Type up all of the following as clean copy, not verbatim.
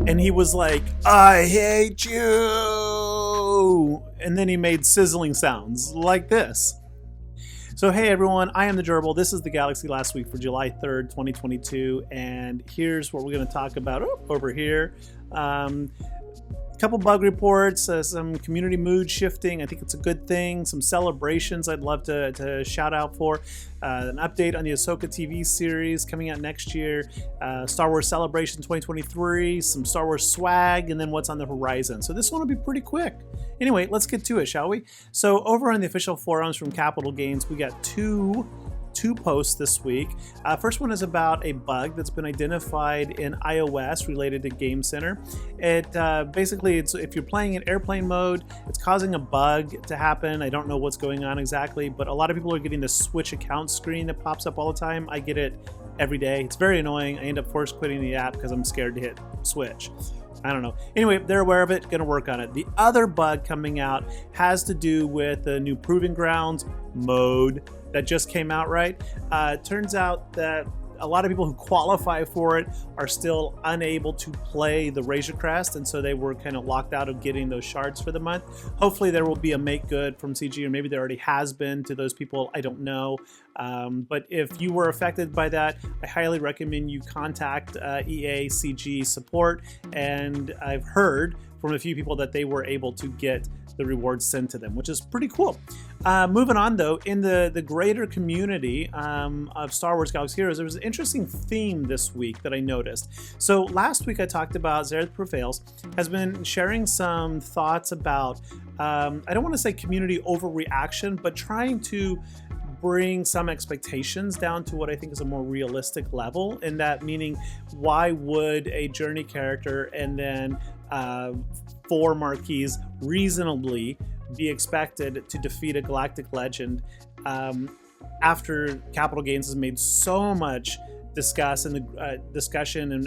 And he was like, I hate you. And then he made sizzling sounds like this. So hey everyone, I am the Gerbil. This is the Galaxy Last Week for July 3rd, 2022. And here's what we're going to talk about over here. A couple bug reports, some community mood shifting. I think it's a good thing. Some celebrations I'd love to shout out for. An update on the Ahsoka TV series coming out next year. Star Wars Celebration 2023. Some Star Wars swag, and then what's on the horizon. So this one will be pretty quick. Anyway, let's get to it, shall we? So over on the official forums from Capital Games, we got two posts this week. First one is about a bug that's been identified in iOS related to Game Center. It basically, it's if you're playing in airplane mode, it's causing a bug to happen. I don't know what's going on exactly, but a lot of people are getting the switch account screen that pops up all the time. I get it every day. It's very annoying. I end up force quitting the app because I'm scared to hit switch. I don't know. Anyway, they're aware of it, going to work on it. The other bug coming out has to do with the new Proving Grounds mode that just came out, right? Turns out that a lot of people who qualify for it are still unable to play the Razor Crest, and so they were kind of locked out of getting those shards for the month. Hopefully there will be a make good from CG, or maybe there already has been to those people. I don't know. But if you were affected by that, I highly recommend you contact EA CG support, and I've heard from a few people that they were able to get the rewards sent to them, which is pretty cool. Moving on though, in the greater community of Star Wars Galaxy Heroes, there was an interesting theme this week that I noticed. So last week I talked about Zareth Prevails has been sharing some thoughts about, I don't want to say community overreaction, but trying to bring some expectations down to what I think is a more realistic level. And that meaning, why would a journey character and then 4 marquees reasonably be expected to defeat a galactic legend after Capital Games has made so much discussion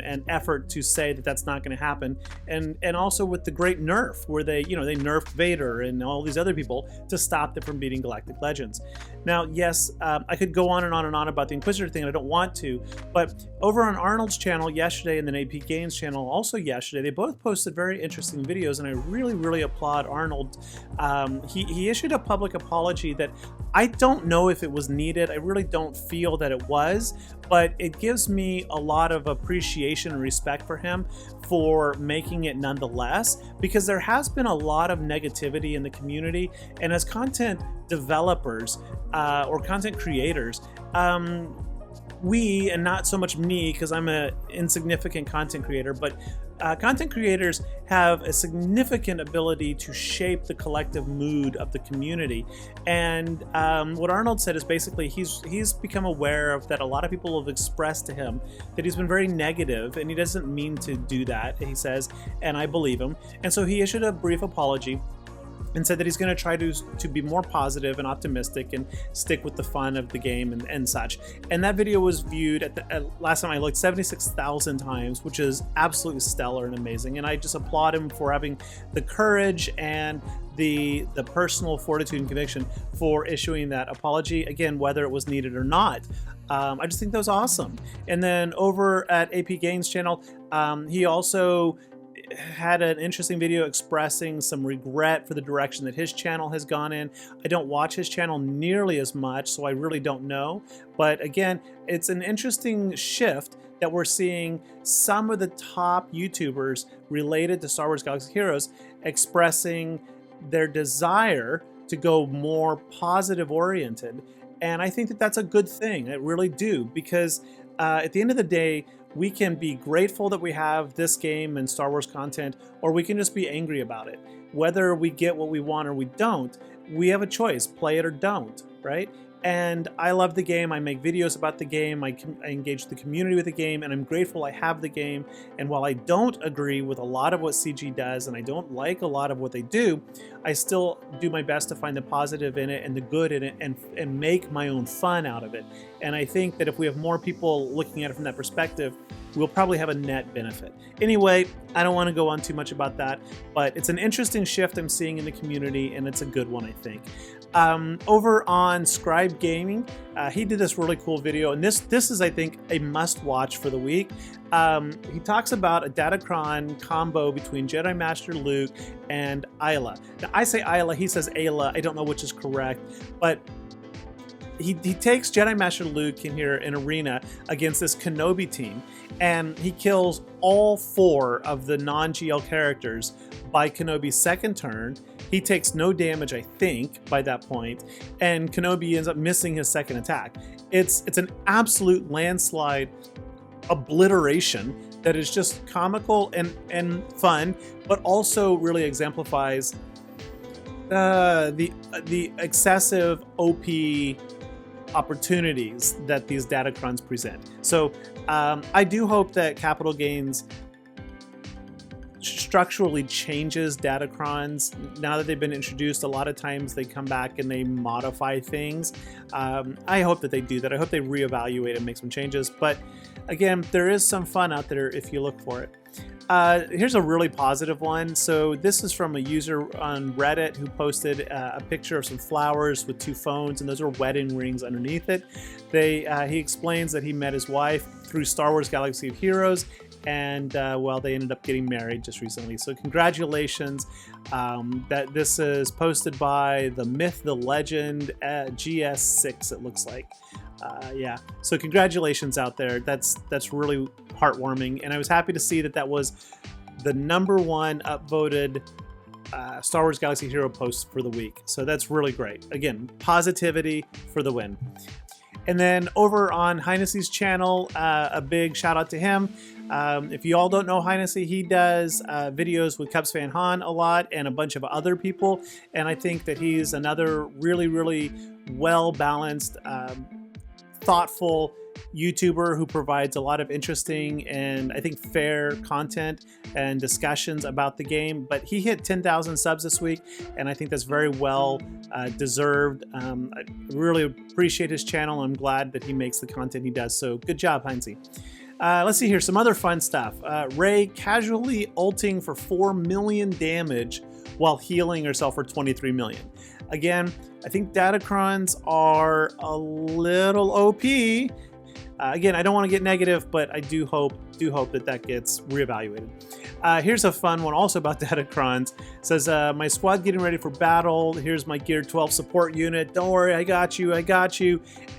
and effort to say that that's not going to happen, and also with the great nerf where they nerfed Vader and all these other people to stop them from beating galactic legends. Now yes, I could go on and on and on about the Inquisitor thing, and I don't want to, but over on Arnold's channel yesterday and then AP Games channel also yesterday, they both posted very interesting videos, and I really applaud Arnold. He issued a public apology that I don't know if it was needed. I really don't feel that it was, but it gives me a lot of appreciation and respect for him for making it nonetheless, because there has been a lot of negativity in the community, and as content developers or content creators, we, and not so much me because I'm an insignificant content creator, but content creators have a significant ability to shape the collective mood of the community. And what Arnold said is basically he's become aware of that a lot of people have expressed to him that he's been very negative, and he doesn't mean to do that, he says, and I believe him. And so he issued a brief apology and said that he's going to try to be more positive and optimistic and stick with the fun of the game and such. And that video was viewed at last time I looked 76,000 times, which is absolutely stellar and amazing. And I just applaud him for having the courage and the personal fortitude and conviction for issuing that apology, again, whether it was needed or not. I just think that was awesome. And then over at AP Games channel, he also had an interesting video expressing some regret for the direction that his channel has gone in. I don't watch his channel nearly as much, so I really don't know. But again, it's an interesting shift that we're seeing some of the top YouTubers related to Star Wars Galaxy Heroes expressing their desire to go more positive oriented. And I think that that's a good thing. I really do, because at the end of the day, we can be grateful that we have this game and Star Wars content, or we can just be angry about it. Whether we get what we want or we don't, we have a choice, play it or don't, right? And I love the game. I make videos about the game. I engage the community with the game, and I'm grateful I have the game. And while I don't agree with a lot of what CG does, and I don't like a lot of what they do, I still do my best to find the positive in it and the good in it, and make my own fun out of it. And I think that if we have more people looking at it from that perspective, we'll probably have a net benefit. Anyway, I don't want to go on too much about that, but it's an interesting shift I'm seeing in the community, and it's a good one, I think. Over on Scribe Scribe Gaming. He did this really cool video, and this is, I think, a must-watch for the week. He talks about a Datacron combo between Jedi Master Luke and Isla. Now, I say Isla, he says Ayla. I don't know which is correct, but he takes Jedi Master Luke in here in arena against this Kenobi team, and he kills all 4 of the non-GL characters by Kenobi's second turn. He takes no damage, I think, by that point, and Kenobi ends up missing his second attack. It's an absolute landslide obliteration that is just comical and fun, but also really exemplifies the excessive OP opportunities that these Datacrons present. So I do hope that Capital Gains structurally changes Datacrons. Now that they've been introduced, a lot of times they come back and they modify things. I hope that they do that. I hope they reevaluate and make some changes. But again, there is some fun out there if you look for it. Here's a really positive one. So this is from a user on Reddit who posted a picture of some flowers with 2 phones, and those are wedding rings underneath it. He explains that he met his wife through Star Wars Galaxy of Heroes, and well, they ended up getting married just recently. So congratulations. That this is posted by the myth, the legend, GS6, it looks like. Yeah, so congratulations out there. That's really heartwarming, and I was happy to see that was the #1 upvoted Star Wars Galaxy Hero post for the week. So that's really great. Again, positivity for the win. And then over on Heinz's channel, a big shout out to him. If you all don't know Heinz, he does videos with Cubs Fan Han a lot and a bunch of other people, and I think that he's another really well-balanced, thoughtful YouTuber who provides a lot of interesting and I think fair content and discussions about the game. But he hit 10,000 subs this week, and I think that's very well deserved. I really appreciate his channel, and I'm glad that he makes the content he does. So good job, Heinz. Let's see here, some other fun stuff. Rey casually ulting for 4 million damage while healing herself for 23 million. Again, I think Datacrons are a little OP. Again, I don't want to get negative, but I do hope that gets reevaluated. Here's a fun one also about Datacrons. It says, my squad getting ready for battle. Here's my Gear 12 support unit. Don't worry, I got you.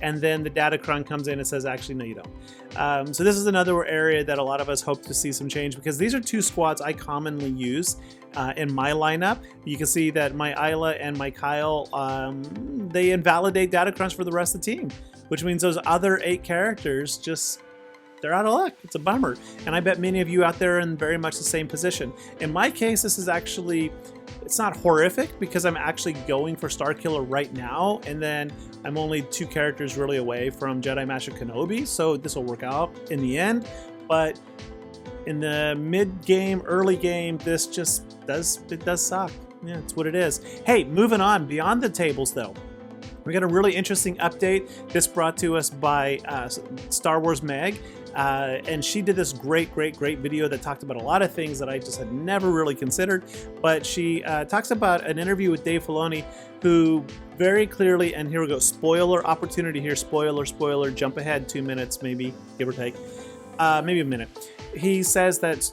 And then the Datacron comes in and says, actually, no, you don't. So this is another area that a lot of us hope to see some change, because these are 2 squads I commonly use in my lineup. You can see that my Isla and my Kyle, they invalidate Datacrons for the rest of the team, which means those other 8 characters they're out of luck. It's a bummer. And I bet many of you out there are in very much the same position. In my case, this is actually, it's not horrific, because I'm actually going for Starkiller right now, and then I'm only 2 characters really away from Jedi Master Kenobi, so this will work out in the end. But in the mid-game, early game, this just does suck. Yeah, it's what it is. Hey, moving on, beyond the tables though. We got a really interesting update. This brought to us by Star Wars Meg. And she did this great video that talked about a lot of things that I just had never really considered. But she talks about an interview with Dave Filoni, who very clearly, and here we go, spoiler opportunity here, spoiler, jump ahead 2 minutes maybe, give or take, maybe a minute. He says that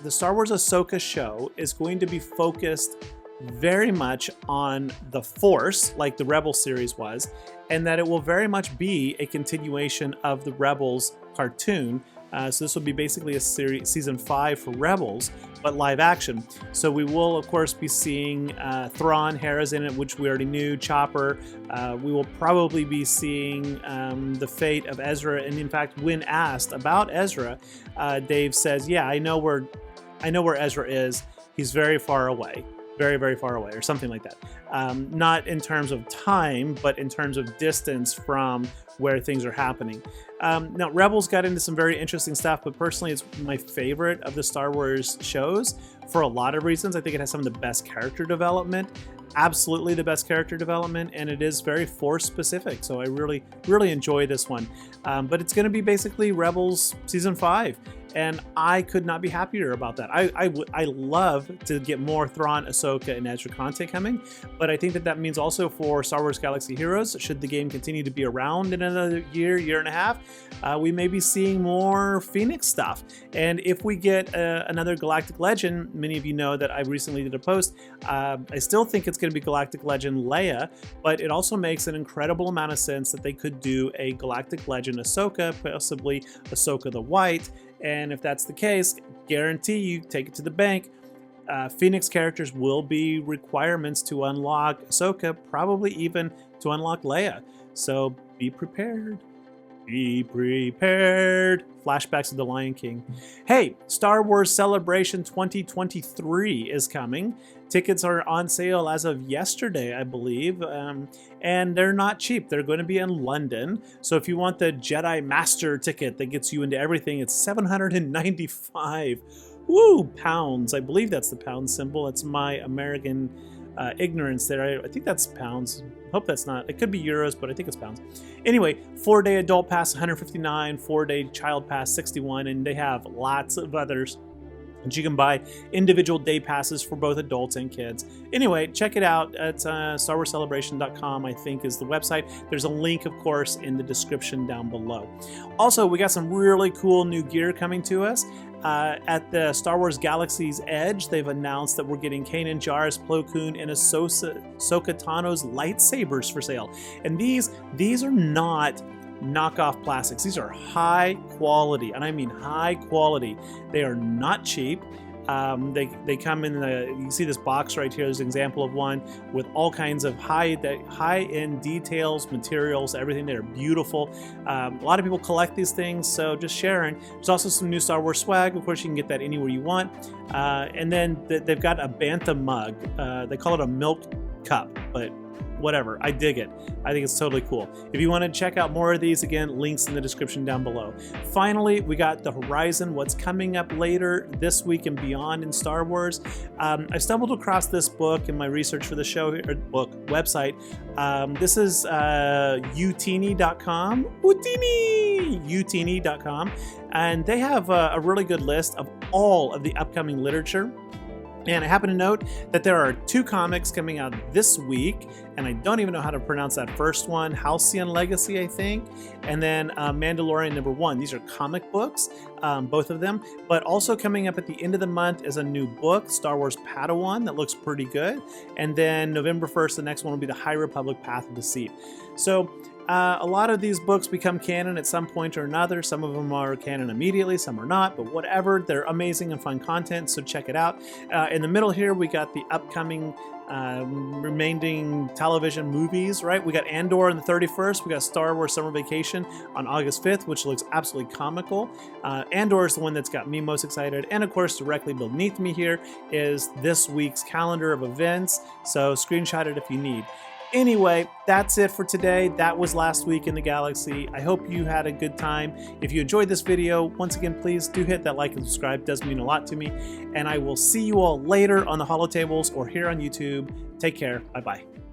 the Star Wars Ahsoka show is going to be focused very much on the Force, like the Rebels series was, and that it will very much be a continuation of the Rebels cartoon. So this will be basically a series, season 5 for Rebels, but live action. So we will, of course, be seeing Thrawn, Hera's in it, which we already knew, Chopper. We will probably be seeing the fate of Ezra. And in fact, when asked about Ezra, Dave says, "Yeah, I know where Ezra is. He's very far away." Very far away, or something like that. Not in terms of time, but in terms of distance from where things are happening. Now, Rebels got into some very interesting stuff, but personally, it's my favorite of the Star Wars shows for a lot of reasons. I think it has some of the best character development, absolutely the best character development, and it is very Force specific. So I really enjoy this one. But it's going to be basically Rebels season 5. And I could not be happier about that. I love to get more Thrawn, Ahsoka, and Ezra content coming, But I think that that means also for Star Wars Galaxy Heroes, should the game continue to be around in another year, year and a half, we may be seeing more Phoenix stuff. And if we get another Galactic Legend, many of you know that I recently did a post, I still think it's going to be Galactic Legend Leia, but it also makes an incredible amount of sense that they could do a Galactic Legend Ahsoka, possibly Ahsoka the White. And if that's the case, guarantee you, take it to the bank, Phoenix characters will be requirements to unlock Ahsoka, probably even to unlock Leia. So be prepared. Be prepared. Flashbacks of the Lion King. Hey, Star Wars Celebration 2023 is coming. Tickets are on sale as of yesterday, I believe, and they're not cheap. They're going to be in London. So if you want the Jedi Master ticket that gets you into everything, it's $795 pounds. I believe that's the pound symbol. It's my American ignorance there. I think that's pounds. Hope that's not. It could be euros, but I think it's pounds. Anyway, 4-day adult pass $159, 4-day child pass $61, and they have lots of others. And you can buy individual day passes for both adults and kids. Anyway, check it out at StarWarsCelebration.com, I think is the website. There's a link, of course, in the description down below. Also, we got some really cool new gear coming to us. At the Star Wars Galaxy's Edge, they've announced that we're getting Kanan Jarrus, Plo Koon, and Ahsoka Tano's lightsabers for sale. And these are not knockoff plastics. These are high quality, and I mean high quality. They are not cheap. They come in you can see this box right here. There's an example of one with all kinds of high-end details, materials, everything. They're beautiful. A lot of people collect these things, so just sharing. There's also some new Star Wars swag. Of course, you can get that anywhere you want. And then they've got a Bantha mug. They call it a milk cup, but whatever, I dig it. I think it's totally cool. If you want to check out more of these, again, links in the description down below. Finally, we got the Horizon, what's coming up later this week and beyond in Star Wars. I stumbled across this book in my research for the show, or book website. This is utini.com, utini.com, and they have a really good list of all of the upcoming literature. And I happen to note that there are 2 comics coming out this week, and I don't even know how to pronounce that first one, Halcyon Legacy, I think, and then Mandalorian #1. These are comic books, both of them, but also coming up at the end of the month is a new book, Star Wars Padawan, that looks pretty good, and then November 1st, the next one will be the High Republic Path of Deceit. So a lot of these books become canon at some point or another. Some of them are canon immediately, some are not, but whatever. They're amazing and fun content, so check it out. In the middle here, we got the upcoming remaining television movies, right? We got Andor on the 31st. We got Star Wars Summer Vacation on August 5th, which looks absolutely comical. Andor is the one that's got me most excited. And of course, directly beneath me here is this week's calendar of events. So screenshot it if you need. Anyway, that's it for today. That was last week in the galaxy. I hope you had a good time. If you enjoyed this video, once again, please do hit that like and subscribe. It does mean a lot to me. And I will see you all later on the holotables or here on YouTube. Take care. Bye-bye.